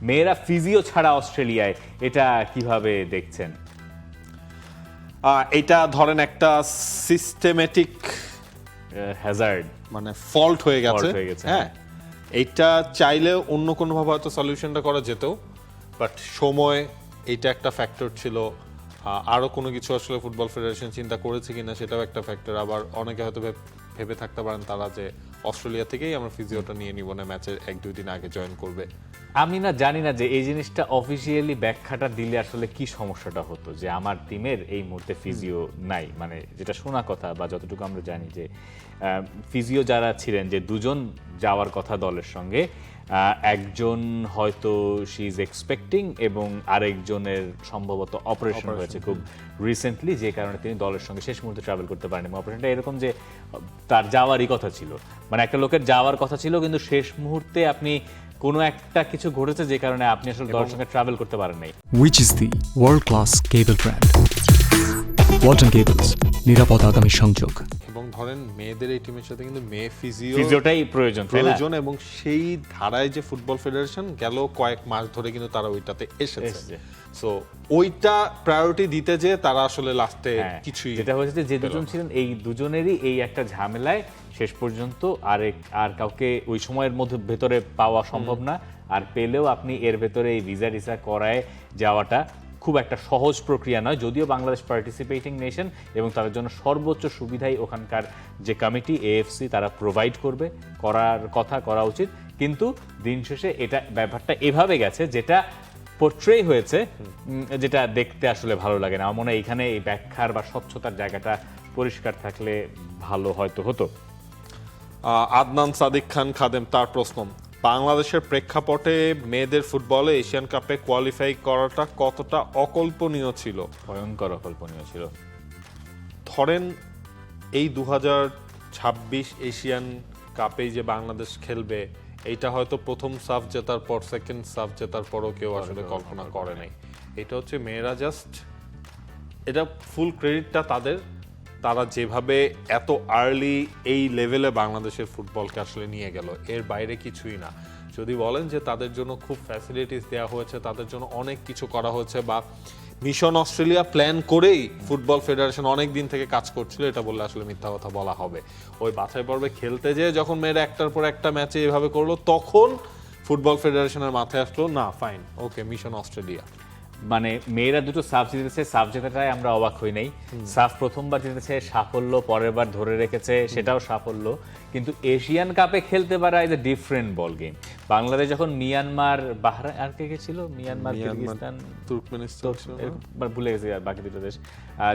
মেয়েরা ফিজিও ছাড়া অস্ট্রেলিয়ায়, এটা কিভাবে দেখছেন? এটা ধরেন একটা সিস্টেমেটিক হ্যাজার্ড, মানে ফল্ট হয়ে গেছে। হ্যাঁ, এইটা চাইলে অন্য কোনোভাবে হয়তো সলিউশনটা করা যেত, বাট সময় এইটা একটা ফ্যাক্টর ছিল। আরও কোনো কিছু আসলে ফুটবল ফেডারেশন চিন্তা করেছে কিনা সেটাও একটা ফ্যাক্টর। আবার অনেকে হয়তো ভেবে থাকতে পারেন তারা যে অস্ট্রেলিয়া থেকেই আমরা ফিজিওটা নিয়ে নিব না, ম্যাচের 1-2 দিন আগে জয়েন করবে। আমি না জানি না যে এই জিনিসটা অফিসিয়ালি ব্যাখ্যাটা দিলে আসলে কি সমস্যাটা হতো, যে আমার টিমের এই মুহূর্তে ফিজিও নাই। মানে যেটা শোনা কথা বা যতটুকু আমরা জানি যে ফিজিও যারা ছিলেন, যে দুজন যাওয়ার কথা দলের সঙ্গে, একজন হয়তো শি ইজ এক্সপেক্টিং এবং আরেকজনের সম্ভবত অপারেশন হয়েছে খুব রিসেন্টলি, যে কারণে তিনি দলের সঙ্গে শেষ মুহূর্তে ট্রাভেল করতে পারেন। অপারেশনটা এরকম যে তার যাওয়ারই কথা ছিল, মানে একটা লোকের যাওয়ার কথা ছিল, কিন্তু শেষ মুহূর্তে আপনি কোনো একটা কিছু ঘটেছে যে কারণে আপনি আসলে দলের সঙ্গে ট্রাভেল করতে পারেন নাই। Which is the world-class cable brand? Walton Cables, নিরাপদ আগামী সংযোগ। এবং ধরেন মেয়েদের এই টিমের সাথে কিন্তু মেয়ে ফিজিওটাই প্রয়োজন, এবং সেই ধারায় যে ফুটবল ফেডারেশন গেল কয়েক মাস ধরে কিন্তু তারা ওইটাতে এসেছে। সো ওইটা প্রায়োরিটি দিতে যে তারা আসলে লাস্টে কিছুই, যেটা হয়েছে যে দুজন ছিলেন এই দুজনেরই এই একটা ঝামেলায় শেষ পর্যন্ত আর কাউকে ওই সময়ের মধ্যে ভেতরে পাওয়া সম্ভব না, আর পেলেও আপনি এর ভেতরে এই ভিসা টিসা করায় যাওয়াটা খুব একটা সহজ প্রক্রিয়া নয়। যদিও বাংলাদেশ পার্টিসিপেটিং নেশন এবং তাদের জন্য সর্বোচ্চ সুবিধাই ওখানকার যে কমিটি এএফসি তারা প্রোভাইড করবে, করার কথা, করা উচিত। কিন্তু দিন শেষে এটা ব্যাপারটা এভাবে গেছে যেটা পোর্ট্রে হয়েছে, যেটা দেখতে আসলে ভালো লাগে না। আমার মনে হয় এখানে এই ব্যাখ্যার বা স্বচ্ছতার জায়গাটা পরিষ্কার থাকলে ভালো হয়তো হতো। আদনান সাদিক খান খাদেম, তার প্রশ্ন, বাংলাদেশের প্রেক্ষাপটে মেয়েদের ফুটবলে এশিয়ান কাপে কোয়ালিফাই করাটা কতটা অকল্পনীয় ছিল? ভয়ঙ্কর অকল্পনীয় ছিল। ধরেন এই 2026 এশিয়ান কাপে যে বাংলাদেশ খেলবে, এইটা হয়তো প্রথম সাফ জেতার পর, সেকেন্ড সাফ জেতার পরও কেউ আসলে কল্পনা করে নাই। এটা হচ্ছে মেয়েরা জাস্ট, এটা ফুল ক্রেডিটটা তাদের, তারা যেভাবে এত আর্লি এই লেভেলে বাংলাদেশের ফুটবলকে আসলে নিয়ে গেল, এর বাইরে কিছুই না। যদি বলেন যে তাদের জন্য খুব ফ্যাসিলিটিস দেওয়া হয়েছে, তাদের জন্য অনেক কিছু করা হয়েছে, বা মিশন অস্ট্রেলিয়া প্ল্যান করেই ফুটবল ফেডারেশন অনেক দিন থেকে কাজ করছিল, এটা বললে আসলে মিথ্যা কথা বলা হবে। ওই বাছাই পর্বে খেলতে যেয়ে যখন মেয়েরা একটার পর একটা ম্যাচে এভাবে করলো, তখন ফুটবল ফেডারেশনের মাথায় আসলো, না ফাইন, ওকে, মিশন অস্ট্রেলিয়া। মানে মেয়েরা দুটো সাফ জিতেছে, সাফ জেতাটাই আমরা অবাক হই নাই। সাফ প্রথমবার জিতেছে, সাফল্য, পরের বার ধরে রেখেছে, সেটাও সাফল্য। কিন্তু এশিয়ান কাপে খেলতে পারা is a different ball game. Bangladesh যখন মিয়ানমার, বাহরাইন, আর কে ছিল, মিয়ানমার, কিরগিজস্তান, তুর্কমেনিস্তান, ভুলে গেছি আর বাকি দুটো দেশ,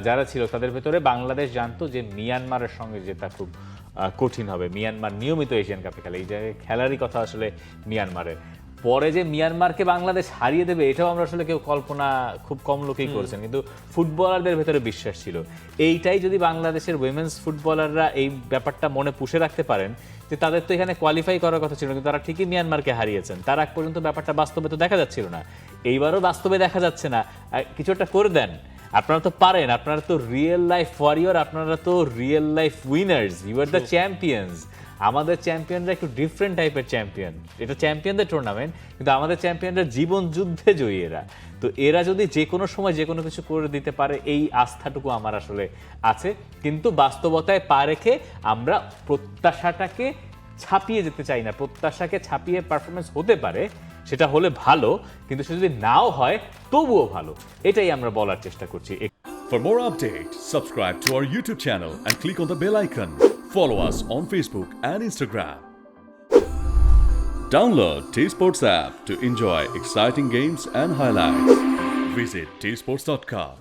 যারা ছিল তাদের ভেতরে বাংলাদেশ জানতো যে মিয়ানমারের সঙ্গে জেতা খুব কঠিন হবে। মিয়ানমার নিয়মিত এশিয়ান কাপে খেলে, এই জায়গায় খেলারই কথা আসলে মিয়ানমারের। পরে যে মিয়ানমারকে বাংলাদেশ হারিয়ে দেবে, এটাও আমরা আসলে কেউ কল্পনা, খুব কম লোকেই করেছেন, কিন্তু ফুটবলারদের ভেতরে বিশ্বাস ছিল। এইটাই যদি বাংলাদেশের উইমেন্স ফুটবলাররা এই ব্যাপারটা মনে পুষে রাখতে পারেন, যে তাদের তো এখানে কোয়ালিফাই করার কথা ছিল, কিন্তু তারা ঠিকই মিয়ানমারকে হারিয়েছেন, তার আগ পর্যন্ত ব্যাপারটা বাস্তবে তো দেখা যাচ্ছিল না, এইবারও বাস্তবে দেখা যাচ্ছে না। কিছু একটা করে দেন, আপনারা তো পারেন, আপনারা তো রিয়েল লাইফ ওয়ারিয়র, আপনারা তো real life winners, you are the champions. আমাদের চ্যাম্পিয়নরা একটু ডিফারেন্ট টাইপের চ্যাম্পিয়ন, এটা চ্যাম্পিয়নদের টুর্নামেন্ট, কিন্তু আমাদের চ্যাম্পিয়নরা জীবন যুদ্ধে জয়ী এরা। তো এরা যদি যে কোনো সময় যে কোনো কিছু করে দিতে পারে, এই আস্থাটুকু আমার আসলে আছে। কিন্তু বাস্তবতায় পা রেখে আমরা প্রত্যাশাটাকে ছাপিয়ে যেতে চাই না। প্রত্যাশাকে ছাপিয়ে পারফরমেন্স হতে পারে, সেটা হলে ভালো, কিন্তু সে যদি নাও হয় তবুও ভালো, এটাই আমরা বলার চেষ্টা করছি। For more updates, subscribe to our YouTube channel and click on the bell icon. Follow us on Facebook and Instagram. Download T-Sports app to enjoy exciting games and highlights. Visit tsports.com.